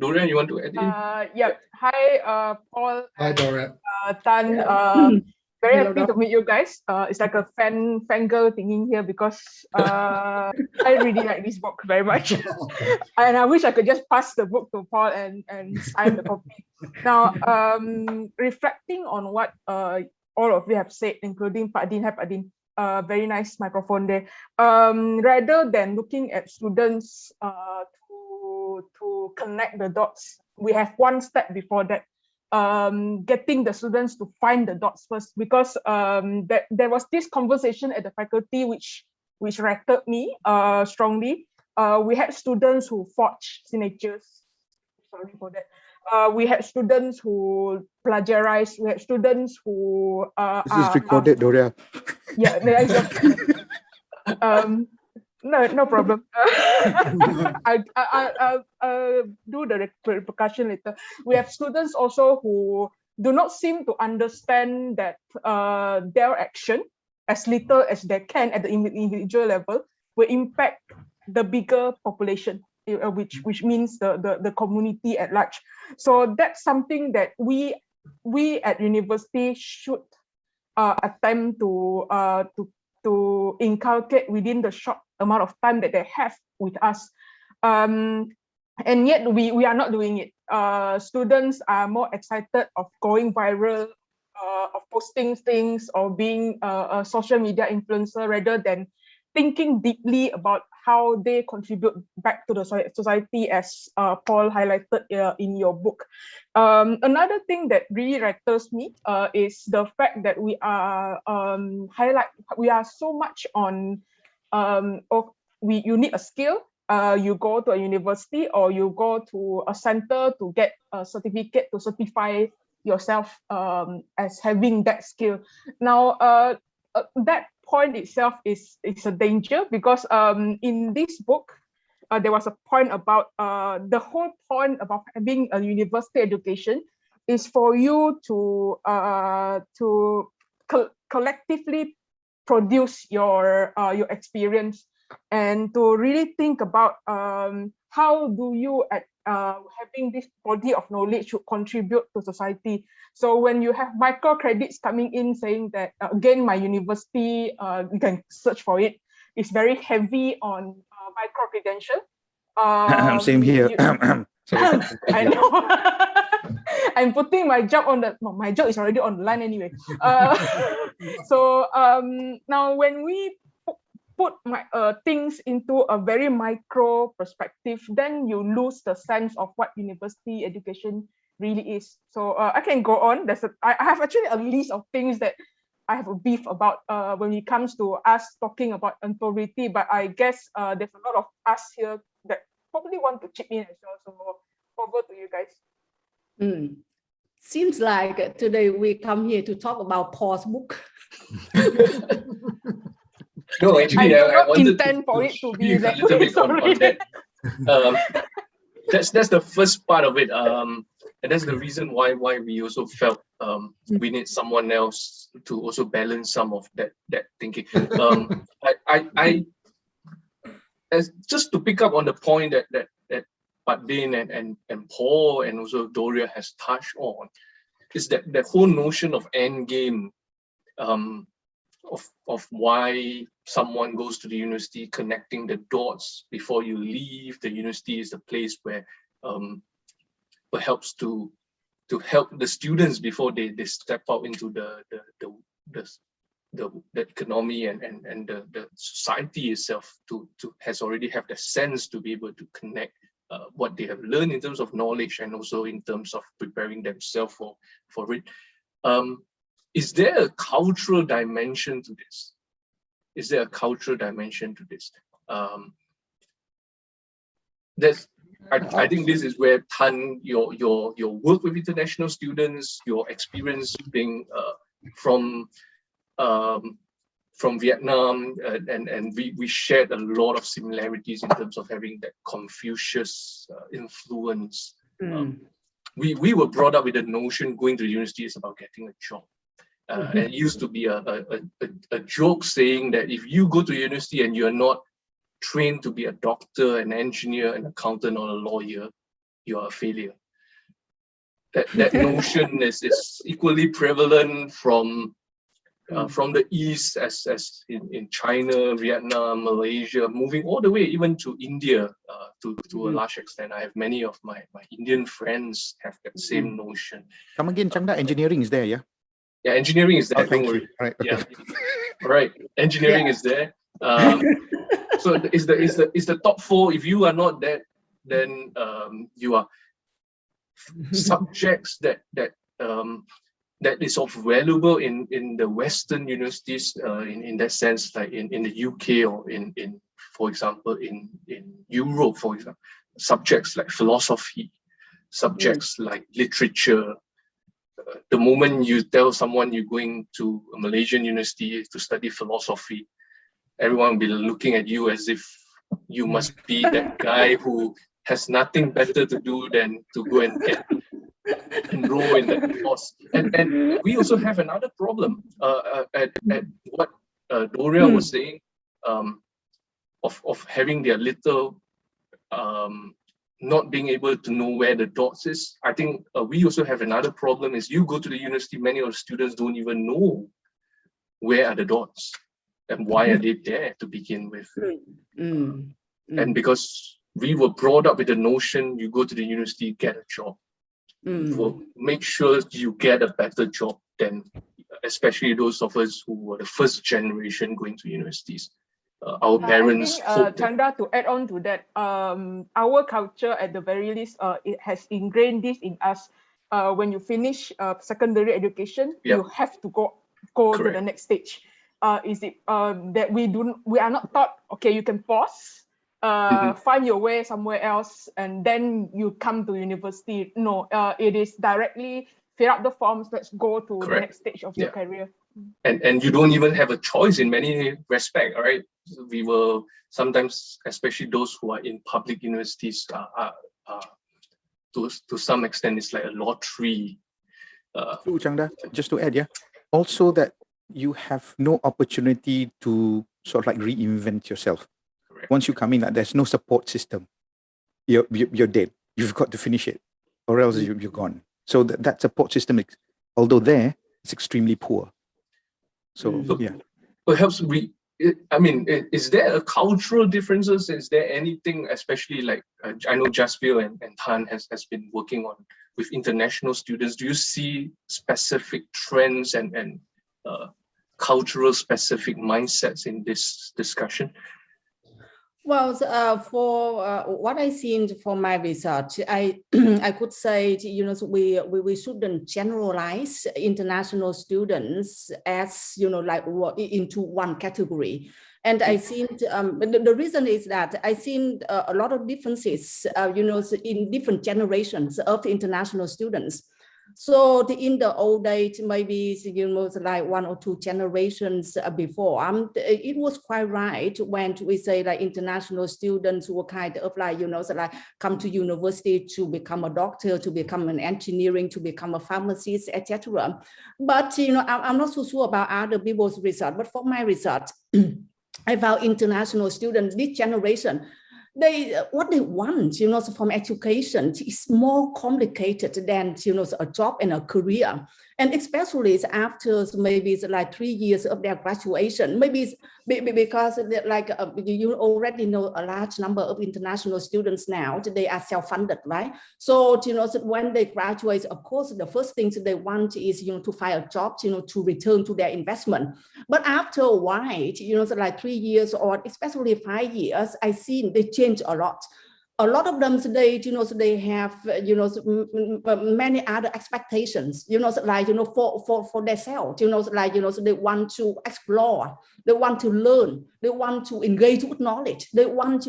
Dorian, you want to add in? Yeah. Hi, Paul. Hi, Dora. Tan. Very happy to meet you guys. It's like a fangirl thingy here because I really like this book very much, and I wish I could just pass the book to Paul and sign the copy. Now, reflecting on what all of you have said, including Pak Din, very nice microphone there. Rather than looking at students to connect the dots, we have one step before that. Getting the students to find the dots first, because there was this conversation at the faculty which rattled me strongly. We had students who forged signatures. Sorry for that. We had students who plagiarized. We had students who this is recorded, Doria. Yeah, no problem. I'll do the repercussion later. We have students also who do not seem to understand that their action, as little as they can at the individual level, will impact the bigger population, which means the community at large. So that's something that we at university should attempt to inculcate within the short amount of time that they have with us. And yet we are not doing it. Students are more excited of going viral, of posting things, or being a social media influencer, rather than thinking deeply about how they contribute back to the society, as Paul highlighted in your book. Another thing that really rattles me is the fact that we are so much on you need a skill. You go to a university or you go to a center to get a certificate to certify yourself as having that skill. Now, that point itself is a danger, because in this book, there was a point about the whole point about having a university education is for you to collectively produce your experience, and to really think about how do you having this body of knowledge should contribute to society. So when you have microcredits coming in saying that again, my university, you can search for it, it's very heavy on micro credential. Same here. I know. I'm putting my job on my job is already online anyway. So now when we put things into a very micro perspective, then you lose the sense of what university education really is. So I can go on. I have actually a list of things that I have a beef about when it comes to us talking about employability, but I guess there's a lot of us here that probably want to chip in as well. So over to you guys. Seems like today we come here to talk about Paul's book. No, actually, I wanted intend for it to be a little bit on that. That's the first part of it, and that's the reason why we also felt we need someone else to also balance some of that thinking. I just to pick up on the point that Pat Din and Paul and also Doria has touched on, is that whole notion of end game, of why someone goes to the university, connecting the dots before you leave. The university is the place where perhaps to help the students before they step out into the economy and the society itself to already have the sense to be able to connect what they have learned in terms of knowledge and also in terms of preparing themselves for it. Is there a cultural dimension to this? Is there a cultural dimension to this? I think this is where Tan, your work with international students, your experience being from Vietnam, and we shared a lot of similarities in terms of having that Confucius influence. We were brought up with the notion going to the university is about getting a job. And it used to be a joke saying that if you go to university and you're not trained to be a doctor, an engineer, an accountant, or a lawyer, you are a failure. That notion is equally prevalent from the East, as in China, Vietnam, Malaysia, moving all the way even to India to a large extent. I have many of my Indian friends have that same notion. Come again, Changda, engineering is there, yeah? Yeah, engineering is there, don't worry. All right, okay. Yeah. Right, engineering is there. So is the top four. If you are not that, then you are subjects that is of valuable in the Western universities, in that sense, like in the UK or in for example in Europe, for example, subjects like philosophy, subjects like literature. The moment you tell someone you're going to a Malaysian university to study philosophy, everyone will be looking at you as if you must be that guy who has nothing better to do than to go and enroll in that course. And we also have another problem at what Doria was saying, of having their little not being able to know where the dots is. I think we also have another problem is you go to the university, many of the students don't even know where are the dots and why are they there to begin with. And because we were brought up with the notion, you go to the university, get a job. Well, make sure you get a better job than, especially those of us who were the first generation going to universities. Our parents. I think, Chanda, to add on to that, our culture at the very least, it has ingrained this in us. When you finish secondary education, you have to go to the next stage. Is it that we are not taught, okay, you can pause, find your way somewhere else, and then you come to university. No, it is directly fill up the forms, let's go to the next stage of your career. And you don't even have a choice in many respects, all right? We will sometimes, especially those who are in public universities, to some extent, it's like a lottery. True, Changda, just to add, also that you have no opportunity to sort of like reinvent yourself. Correct. Once you come in, there's no support system. You're dead. You've got to finish it, or else you're gone. So that support system, although there, it's extremely poor. So perhaps is there a cultural differences? Is there anything, especially like I know Jaspil and Tan has been working on with international students? Do you see specific trends and cultural specific mindsets in this discussion? Well, for what I seen for my research, I could say, we shouldn't generalize international students as, like into one category. And I think the reason is that I seen a lot of differences, in different generations of the international students. So in the old days, maybe like 1 or 2 generations before, it was quite right when we say like international students were kind of like, like come to university to become a doctor, to become an engineering, to become a pharmacist, etc. But I'm not so sure about other people's research, but for my research, I found international students, this generation, what they want, from education is more complicated than, a job and a career. And especially after maybe it's like 3 years of their graduation, maybe because like you already know a large number of international students now, they are self-funded, right? So, when they graduate, of course, the first thing they want is, to find a job, to return to their investment. But after a while, like 3 years or especially 5 years, I see they change a lot. A lot of them today, they have, many other expectations, like, for themselves, like, they want to explore, they want to learn, they want to engage with knowledge, they want,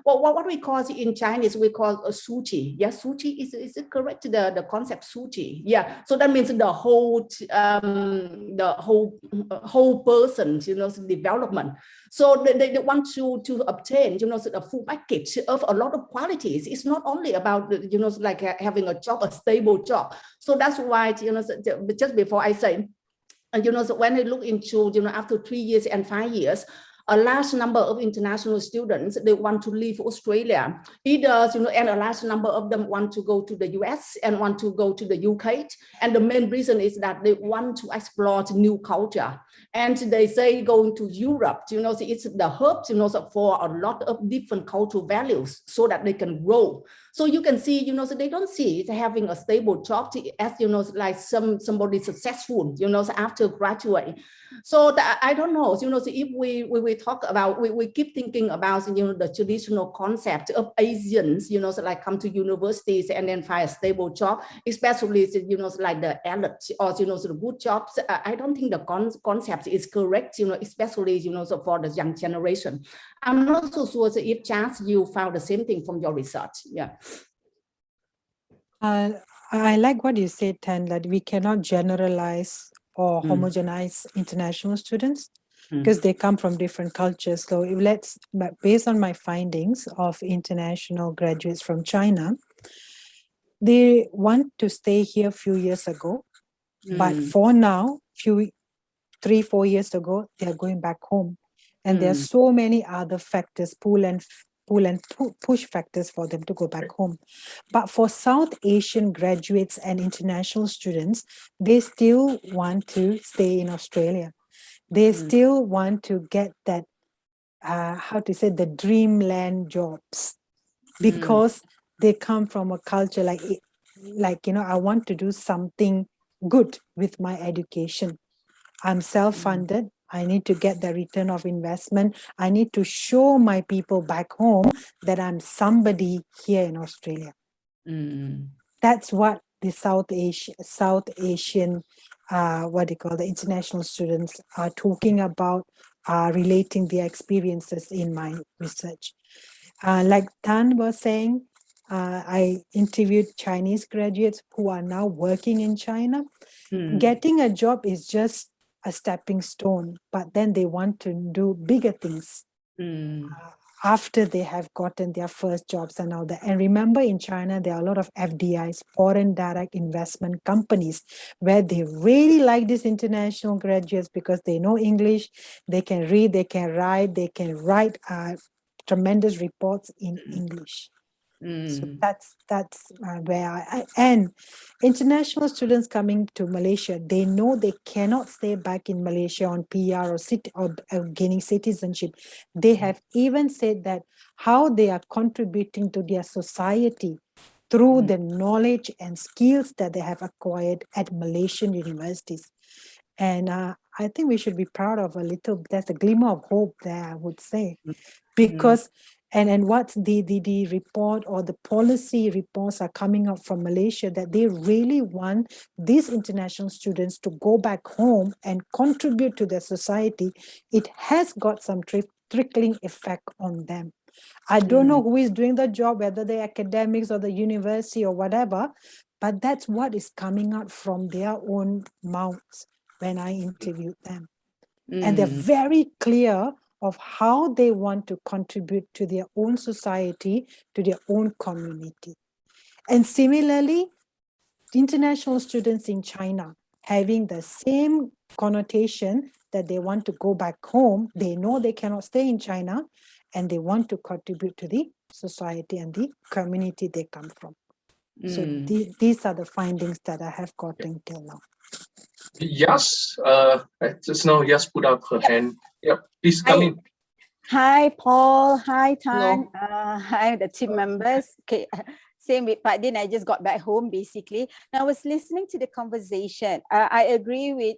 what we call in Chinese, we call suchi. Yeah, suchi is it correct? The concept suchi. Yeah, so that means the whole person, development. So they want to obtain, a full package of a lot of qualities. It's not only about, like having a job, a stable job. So that's why, just before I say, when I look into, after 3 years and 5 years, a large number of international students, they want to leave Australia, either, and a large number of them want to go to the US and want to go to the UK. And the main reason is that they want to explore new culture. And they say going to Europe, it's the hub, for a lot of different cultural values so that they can grow. So you can see, so they don't see it having a stable job as, like somebody successful, after graduate. So that, I don't know, so if we talk about, we keep thinking about, the traditional concept of Asians, so like come to universities and then find a stable job, especially, like the elite or, the good jobs. I don't think the concept is correct, especially, so for the young generation. I'm not so sure if Chance, you found the same thing from your research. Yeah. I like what you said, Tan, that we cannot generalize or homogenize international students because they come from different cultures. So but based on my findings of international graduates from China, they want to stay here a few years ago, but for now, 3-4 years ago, they are going back home. And there are so many other factors, pull and push factors for them to go back home. But for South Asian graduates and international students, they still want to stay in Australia. They still want to get that, the dreamland jobs, because they come from a culture like, I want to do something good with my education. I'm self-funded. I need to get the return of investment. I need to show my people back home that I'm somebody here in Australia. That's what the South Asian, the international students are talking about, relating their experiences in my research. Like Tan was saying, I interviewed Chinese graduates who are now working in China. Getting a job is just a stepping stone, but then they want to do bigger things after they have gotten their first jobs and all that. And remember, in China, there are a lot of FDIs, foreign direct investment companies, where they really like these international graduates because they know English, they can read, they can write, they can write tremendous reports in English. So that's where and international students coming to Malaysia, they know they cannot stay back in Malaysia on PR or gaining citizenship. They have even said that how they are contributing to their society through the knowledge and skills that they have acquired at Malaysian universities. And I think we should be proud of there's a glimmer of hope there, I would say, because and what the report or the policy reports are coming up from Malaysia, that they really want these international students to go back home and contribute to their society. It has got some trickling effect on them. I don't know who is doing the job, whether the academics or the university or whatever, but that's what is coming out from their own mouths when I interviewed them. And they're very clear of how they want to contribute to their own society, to their own community. And similarly, international students in China having the same connotation that they want to go back home, they know they cannot stay in China, and they want to contribute to the society and the community they come from. So these are the findings that I have gotten till now. Yes, just now Yas put up her hand. Yeah, please come in. Hi, Paul. Hi, Tan. Hello. Hi, the team members. Okay, same with Pak Din. I just got back home, basically. Now, I was listening to the conversation. I agree with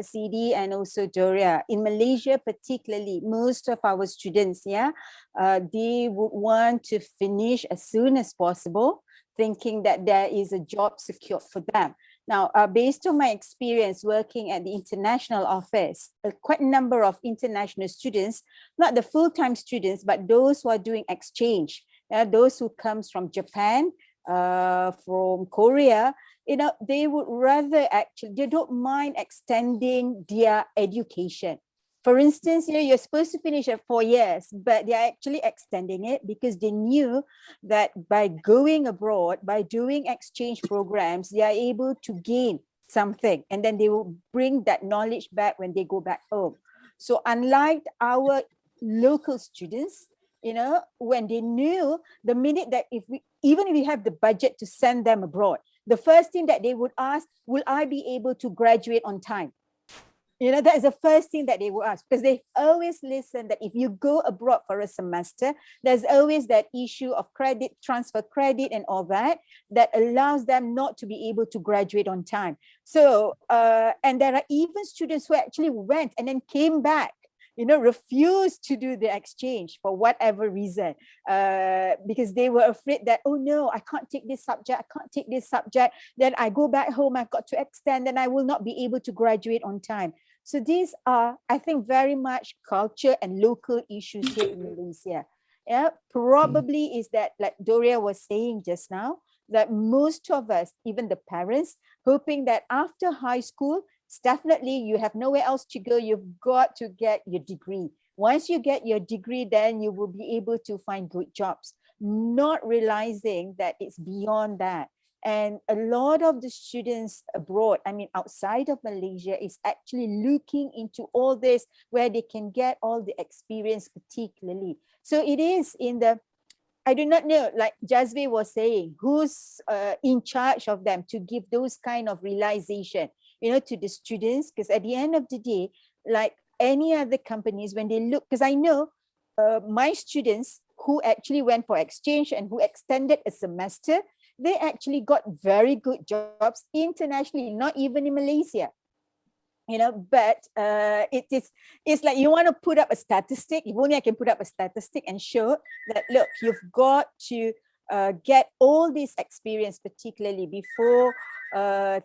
CD and also Doria. In Malaysia, particularly, most of our students, they would want to finish as soon as possible, thinking that there is a job secured for them. Now, based on my experience working at the international office, quite a number of international students, not the full-time students, but those who are doing exchange, those who comes from Japan, from Korea, they would rather they don't mind extending their education. For instance, you're supposed to finish at 4 years, but they're actually extending it because they knew that by going abroad, by doing exchange programs, they are able to gain something, and then they will bring that knowledge back when they go back home. So unlike our local students, you know, when they knew the minute that even if we have the budget to send them abroad, the first thing that they would ask, will I be able to graduate on time? You know, that is the first thing that they will ask, because they always listen that if you go abroad for a semester, there's always that issue of credit, transfer credit and all that, that allows them not to be able to graduate on time. So, and there are even students who actually went and then came back, you know, refused to do the exchange for whatever reason, because they were afraid that, oh no, I can't take this subject, I can't take this subject, then I go back home, I've got to extend, then I will not be able to graduate on time. So these are, I think, very much culture and local issues here in Malaysia. Yeah, probably is that, like Doria was saying just now, that most of us, even the parents, hoping that after high school, definitely you have nowhere else to go, you've got to get your degree. Once you get your degree, then you will be able to find good jobs, not realizing that it's beyond that. And a lot of the students abroad, I mean, outside of Malaysia, is actually looking into all this, where they can get all the experience particularly. So it is in the, I do not know, like Jazvi was saying, who's in charge of them to give those kind of realization, you know, to the students, because at the end of the day, like any other companies, when they look, because I know my students who actually went for exchange and who extended a semester, they actually got very good jobs internationally, not even in Malaysia. You know, but it's like you want to put up a statistic. If only I can put up a statistic and show that, look, you've got to get all this experience, particularly before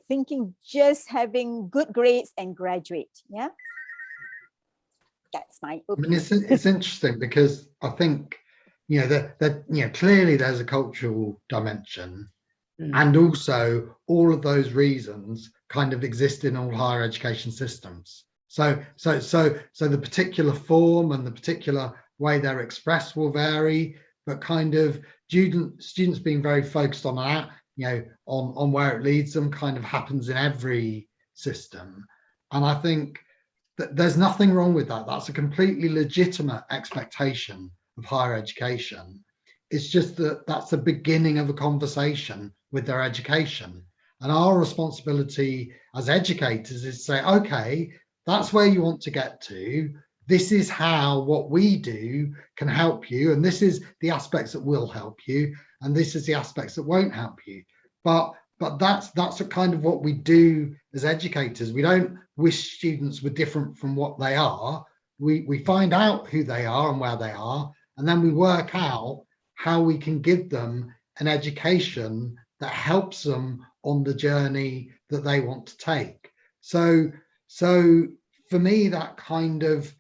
thinking just having good grades and graduate. Yeah, that's my opinion. I mean, it's interesting because I think, you know, that you know, clearly there's a cultural dimension, and also all of those reasons kind of exist in all higher education systems. So the particular form and the particular way they're expressed will vary, but kind of students being very focused on that, you know, on where it leads them, kind of happens in every system. And I think that there's nothing wrong with that. That's a completely legitimate expectation of higher education. It's just that that's the beginning of a conversation with their education. And our responsibility as educators is to say, okay, that's where you want to get to. This is how what we do can help you. And this is the aspects that will help you. And this is the aspects that won't help you. But that's a kind of what we do as educators. We don't wish students were different from what they are. We find out who they are and where they are, and then we work out how we can give them an education that helps them on the journey that they want to take. So for me, that kind of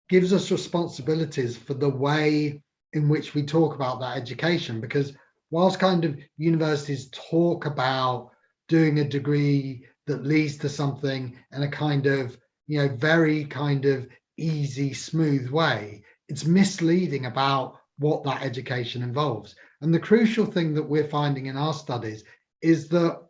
gives us responsibilities for the way in which we talk about that education, because whilst kind of universities talk about doing a degree that leads to something in a kind of, you know, very kind of easy, smooth way, it's misleading about what that education involves. And the crucial thing that we're finding in our studies is that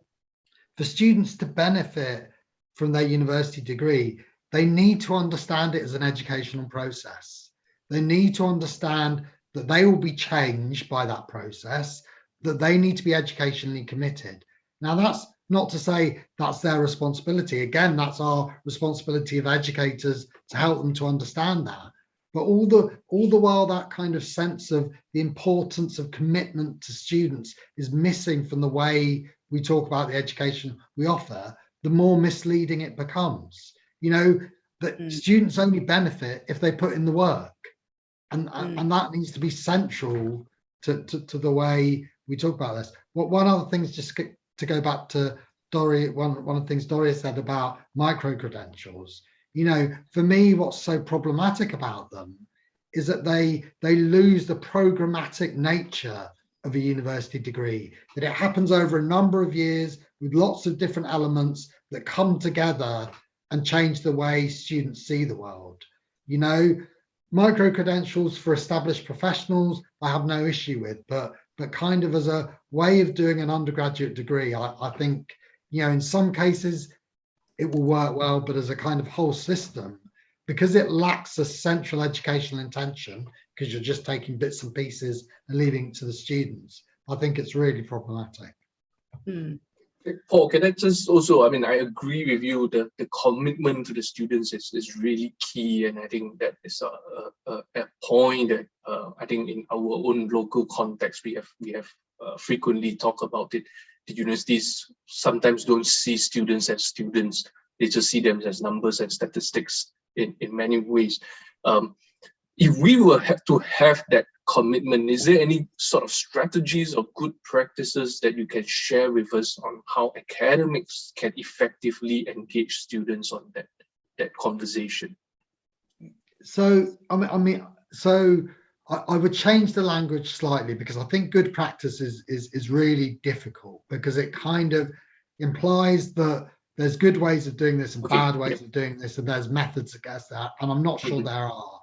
for students to benefit from their university degree, they need to understand it as an educational process. They need to understand that they will be changed by that process, that they need to be educationally committed. Now, that's not to say that's their responsibility. Again, that's our responsibility of educators to help them to understand that. But all the while, that kind of sense of the importance of commitment to students is missing from the way we talk about the education we offer, the more misleading it becomes. You know, that students only benefit if they put in the work. And that needs to be central to the way we talk about this. One other thing is just to go back to Doria, one of the things Doria said about micro-credentials. You know, for me, what's so problematic about them is that they lose the programmatic nature of a university degree, that it happens over a number of years with lots of different elements that come together and change the way students see the world. You know, micro-credentials for established professionals, I have no issue with, but kind of as a way of doing an undergraduate degree, I think, you know, in some cases, it will work well, but as a kind of whole system, because it lacks a central educational intention, because you're just taking bits and pieces and leaving it to the students, I think it's really problematic. Paul, can I just also, I mean, I agree with you that the commitment to the students is really key. And I think that is a point that I think in our own local context, we have frequently talked about it. The universities sometimes don't see students as students. They just see them as numbers and statistics in many ways. If we were to have that commitment, is there any sort of strategies or good practices that you can share with us on how academics can effectively engage students on that conversation? So I would change the language slightly, because I think good practice is really difficult, because it kind of implies that there's good ways of doing this and bad ways of doing this, and there's methods against that, and I'm not sure there are.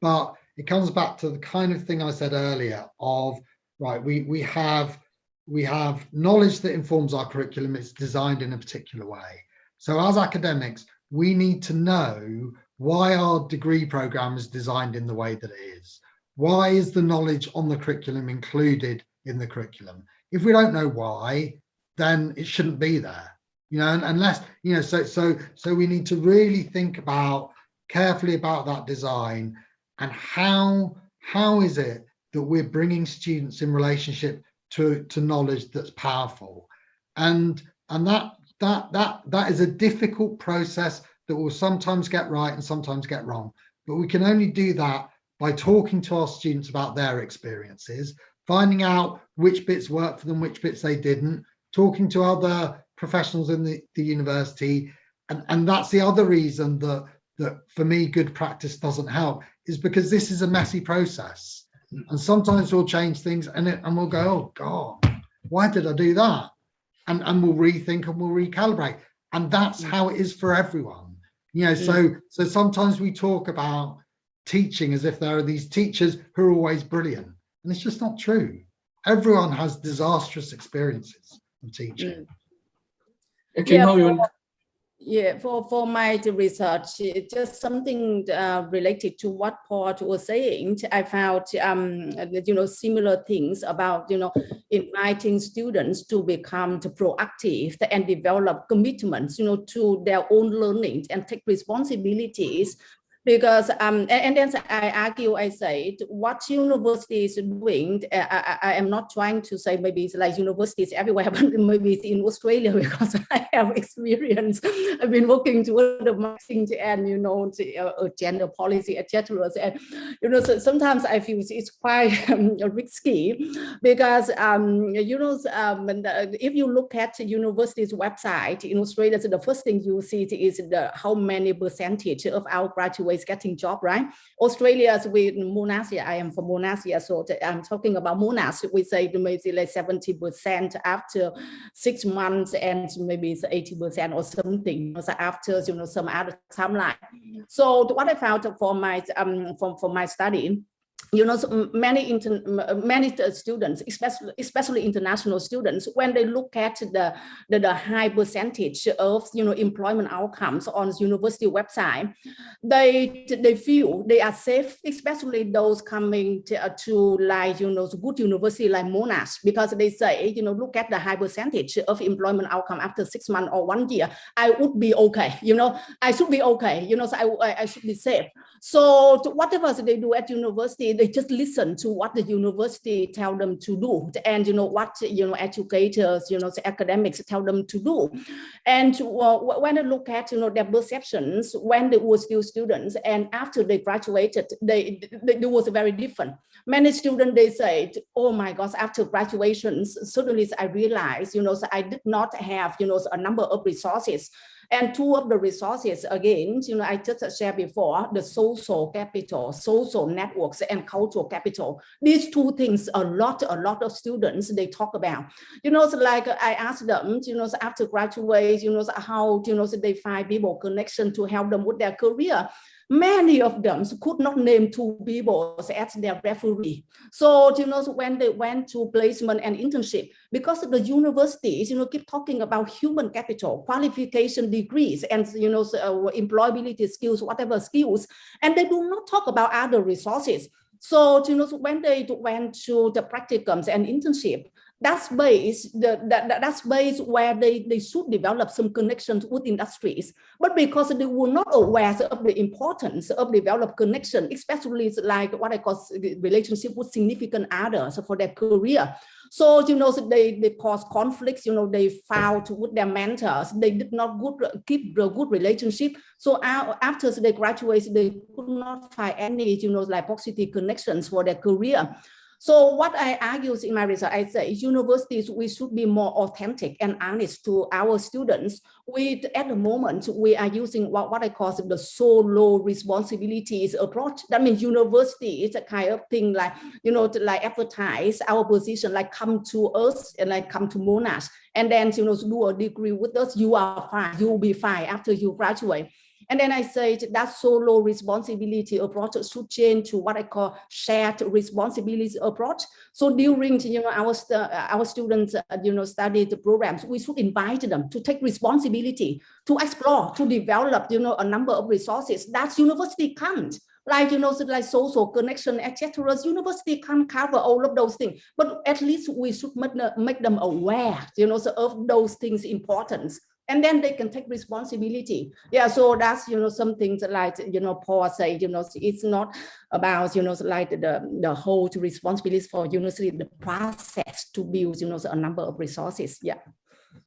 But it comes back to the kind of thing I said earlier of, right, we have knowledge that informs our curriculum. It's designed in a particular way. So as academics, we need to know why our degree program is designed in the way that it is. Why is the knowledge on the curriculum included in the curriculum? If we don't know why, then it shouldn't be there. You know, unless, you know, so we need to really think carefully about that design, and how is it that we're bringing students in relationship to knowledge that's powerful, and that is a difficult process that will sometimes get right and sometimes get wrong. But we can only do that by talking to our students about their experiences, finding out which bits worked for them, which bits they didn't, talking to other professionals in the university. And that's the other reason that for me, good practice doesn't help, is because this is a messy process. And sometimes we'll change things and we'll go, oh God, why did I do that? And we'll rethink and we'll recalibrate. And that's how it is for everyone. You know, so sometimes we talk about teaching as if there are these teachers who are always brilliant. And it's just not true. Everyone has disastrous experiences of teaching. For my research, just something related to what Paul was saying, I found similar things about inviting students to become proactive and develop commitments to their own learning and take responsibilities. Because and then I argue, I say what universities are doing, I am not trying to say maybe it's like universities everywhere, but maybe it's in Australia, because I have experience. I've been working toward the marketing and gender policy, etc. And so sometimes I feel it's quite risky, because if you look at the university's website in Australia, so the first thing you see is how many percentage of our graduates getting job, right? Australia with Monash, I am from Monash, so I'm talking about Monash. We say maybe like 70% after 6 months, and maybe it's 80% or something after some other timeline. So what I found for my from my study, many students, especially international students, when they look at the high percentage of employment outcomes on university website, they feel they are safe, especially those coming to like good university like Monash, because they say look at the high percentage of employment outcome after 6 months or 1 year, I would be okay, I should be okay, so I should be safe. So whatever they do at university, they just listen to what the university tell them to do, and what educators, academics tell them to do. And when I look at their perceptions when they were still students and after they graduated, they was very different. Many students, they said, oh my gosh, after graduations, suddenly I realized I did not have a number of resources. And two of the resources, again, I just shared before, the social capital, social networks, and cultural capital. These two things, a lot of students, they talk about. So like I asked them, after graduate, how, they find people connection to help them with their career. many of them could not name 2 people as their referee. So, you know, when they went to placement and internship, because the universities, you know, keep talking about human capital, qualification degrees, and, you know, employability skills, whatever skills, and they do not talk about other resources. So, you know, when they went to the practicums and internship, that's base where they should develop some connections with industries, but because they were not aware of the importance of develop connection, especially like what I call relationship with significant others for their career. So, you know, they cause conflicts, you know, they fought with their mentors, they did not keep a good relationship. So after they graduate, they could not find any, you know, like positive connections for their career. So what I argue in my research, I say universities, we should be more authentic and honest to our students. At the moment, we are using what I call the solo responsibilities approach. That means university is a kind of thing like, you know, to like advertise our position, like come to us and like come to Monash, and then, you know, do a degree with us, you are fine, you will be fine after you graduate. And then I say that solo responsibility approach should change to what I call shared responsibility approach. So during, you know, our students, you know, study the programs, we should invite them to take responsibility, to explore, to develop, you know, a number of resources that university can't. Like, you know, like social connection, etc. University can't cover all of those things, but at least we should make them aware, you know, so of those things' importance. And then they can take responsibility. Yeah, so that's, you know, some things like, you know, Paul said, you know, it's not about, you know, like the whole responsibility for university, the process to build, you know, a number of resources. Yeah.